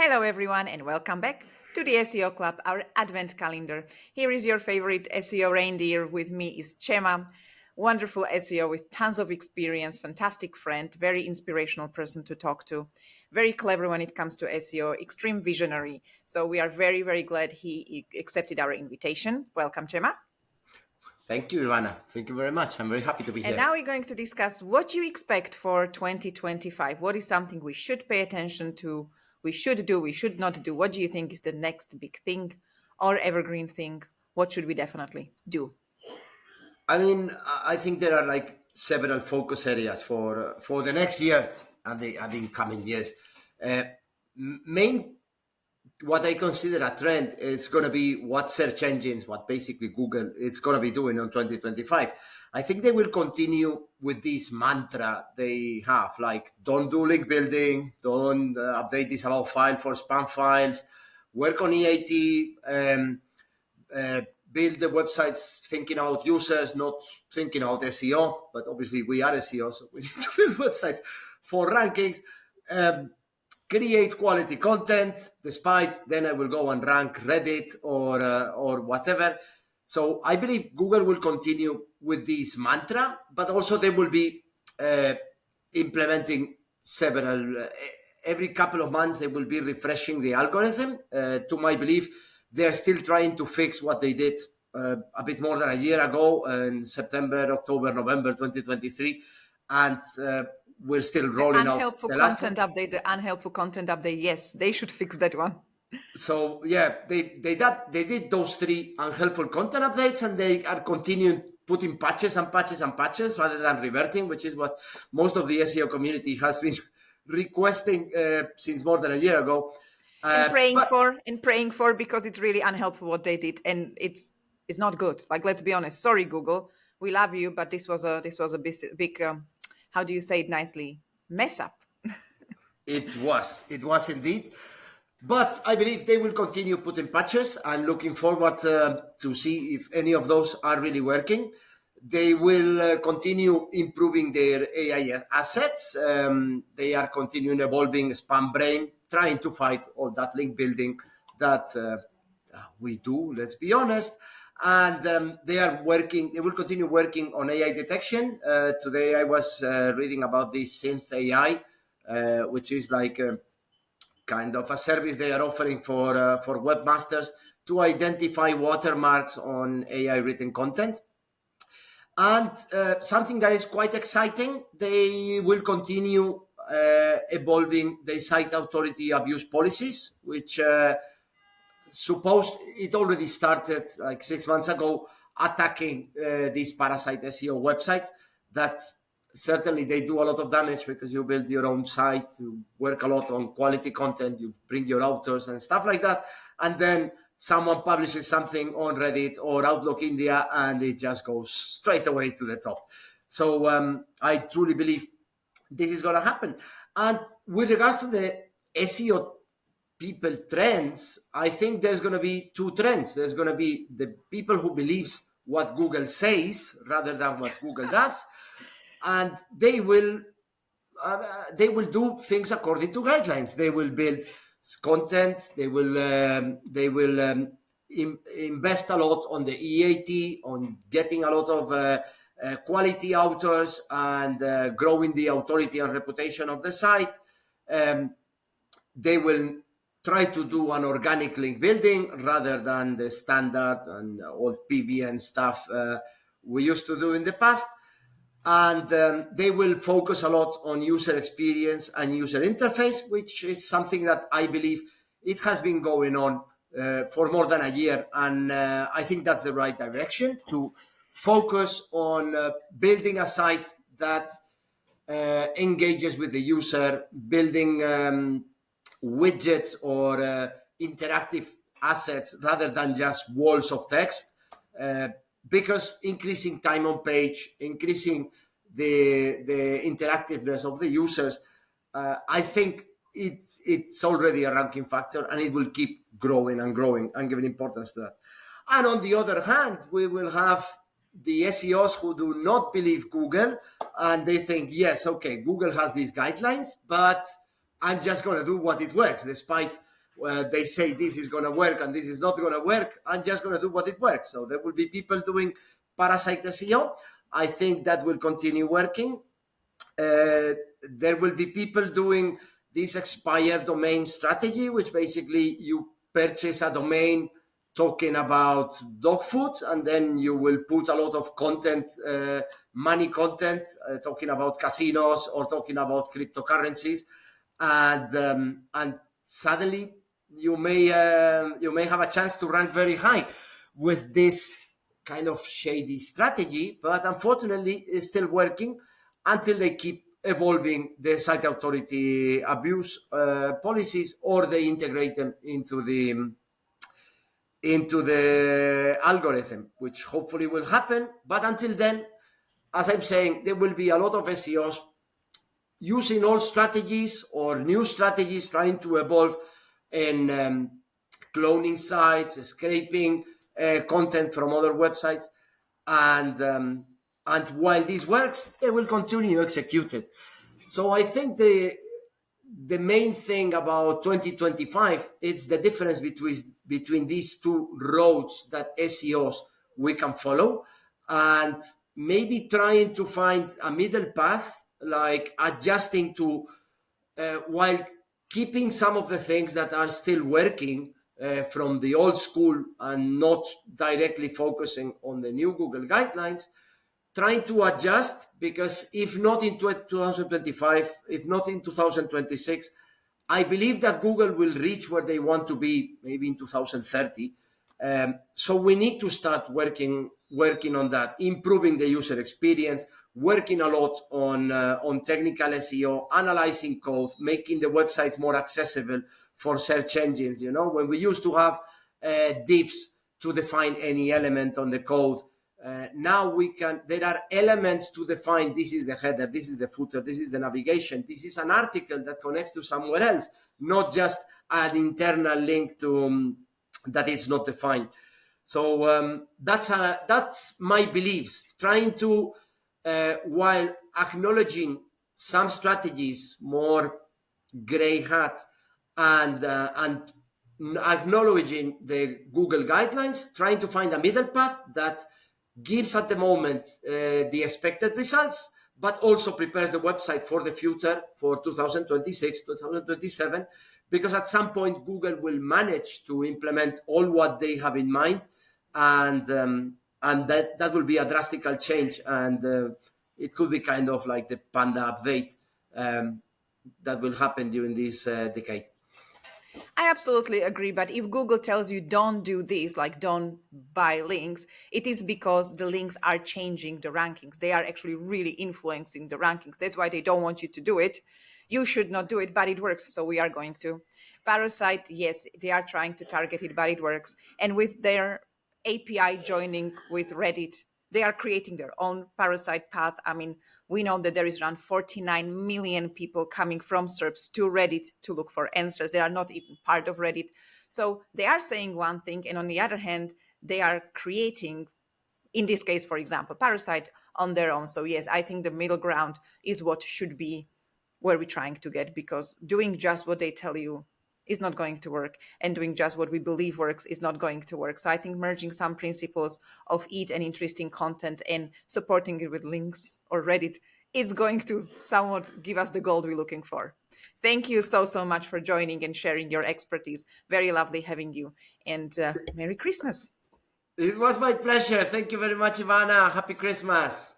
Hello, everyone, and welcome back to the SEO Club, our Advent calendar. Here is your favorite SEO reindeer. With me is Txema, wonderful SEO with tons of experience, fantastic friend, very inspirational person to talk to, very clever when it comes to SEO, extreme visionary. So we are very, very glad he accepted our invitation. Welcome, Txema. Thank you, Ivana. Thank you very much. I'm very happy to be And here. now we're going to discuss what you expect for 2025. What is something we should pay attention to, we should do, we should not do? What do you think is the next big thing or evergreen thing? What should we definitely do? I think there are like several focus areas for the next year and the incoming years. Uh, Main, what I consider a trend is going to be what search engines, what basically Google, it's going to be doing on 2025. I think they will continue with this mantra they have, like don't do link building, don't update this about file for spam files, work on EAT, build the websites thinking about users, not thinking about SEO. But obviously, we are SEO, so we need to build websites for rankings. Create quality content. Despite then, I will go and rank Reddit or whatever. So I believe Google will continue with this mantra, but also they will be implementing several. Every couple of months, they will be refreshing the algorithm. To my belief, they're still trying to fix what they did a bit more than a year ago in September, October, November 2023. And we're still rolling out Unhelpful the last one. content update, the unhelpful content update. Yes, they should fix that one. So yeah, they did those three unhelpful content updates, and they are continuing putting patches and patches and patches rather than reverting, which is what most of the SEO community has been requesting since more than a year ago. And But praying for because it's really unhelpful what they did, and it's not good. Like, let's be honest. Sorry, Google, we love you, but this was a big how do you say it nicely, mess up. it was indeed. But I believe they will continue putting patches. I'm looking forward to see if any of those are really working. They will continue improving their AI assets. They are continuing evolving Spam Brain, trying to fight all that link building that we do, let's be honest. And they are working, they will continue working on AI detection. Today I was reading about this Synth AI, which is like kind of a service they are offering for webmasters to identify watermarks on AI written content. And something that is quite exciting, they will continue evolving the site authority abuse policies, which supposed it already started like 6 months ago attacking these parasite SEO websites that certainly they do a lot of damage because you build your own site, you work a lot on quality content, you bring your authors and stuff like that, and then someone publishes something on Reddit or Outlook India and it just goes straight away to the top. So I truly believe this is going to happen. And with regards to the SEO people trends, I think there's going to be two trends. There's going to be the people who believes what Google says rather than what Google does, and they will do things according to guidelines. They will build content. They will invest a lot on the EAT, on getting a lot of quality authors and growing the authority and reputation of the site. They will try to do an organic link building rather than the standard and old PBN stuff we used to do in the past. And they will focus a lot on user experience and user interface, which is something that I believe it has been going on for more than a year. And I think that's the right direction to focus on building a site that engages with the user, building widgets or interactive assets rather than just walls of text, because increasing time on page, increasing the interactiveness of the users, I think it's already a ranking factor and it will keep growing and growing and giving importance to that. And on the other hand, we will have the SEOs who do not believe Google and they think, yes, okay, Google has these guidelines, but I'm just going to do what it works, despite they say this is going to work and this is not going to work. I'm just going to do what it works. So there will be people doing parasite SEO. I think that will continue working. There will be people doing this expired domain strategy, which basically you purchase a domain talking about dog food, and then you will put a lot of content, money content, talking about casinos or talking about cryptocurrencies, and suddenly you may have a chance to rank very high with this kind of shady strategy, but unfortunately it's still working until they keep evolving the site authority abuse policies, or they integrate them into the algorithm, which hopefully will happen. But until then, as I'm saying, there will be a lot of SEOs using old strategies or new strategies, trying to evolve in cloning sites, scraping content from other websites, and while this works, they will continue execute it. So I think the main thing about 2025 is the difference between these two roads that SEOs we can follow, and maybe trying to find a middle path, like adjusting to while keeping some of the things that are still working from the old school and not directly focusing on the new Google guidelines, trying to adjust, because if not in 2025, if not in 2026, I believe that Google will reach where they want to be maybe in 2030. So we need to start working on that, improving the user experience, working a lot on technical SEO, analyzing code, making the websites more accessible for search engines. You know, when we used to have divs to define any element on the code, now we can, there are elements to define, this is the header, this is the footer, this is the navigation, this is an article that connects to somewhere else, not just an internal link to that is not defined. So that's my beliefs, trying to while acknowledging some strategies more gray hat, and acknowledging the Google guidelines, trying to find a middle path that gives at the moment the expected results, but also prepares the website for the future, for 2026, 2027, because at some point Google will manage to implement all what they have in mind, and that will be a drastical change, and it could be kind of like the Panda update that will happen during this decade. I absolutely agree. But if Google tells you don't do this, like don't buy links, it is because the links are changing the rankings. They are actually really influencing the rankings. That's why they don't want you to do it. You should not do it, but it works. So we are going to. Parasite, yes, they are trying to target it, but it works. And with their API joining with Reddit, they are creating their own parasite path. I mean, we know that there is around 49 million people coming from SERPs to Reddit to look for answers. They are not even part of Reddit. So they are saying one thing, and on the other hand, they are creating, in this case, for example, parasite on their own. So yes, I think the middle ground is what should be where we're trying to get, because doing just what they tell you is not going to work, and doing just what we believe works is not going to work. So I think merging some principles of eat and interesting content and supporting it with links or Reddit is going to somewhat give us the gold we're looking for. Thank you so much for joining and sharing your expertise. Very lovely having you, and Merry Christmas. It was my pleasure. Thank you very much, Ivana. Happy Christmas.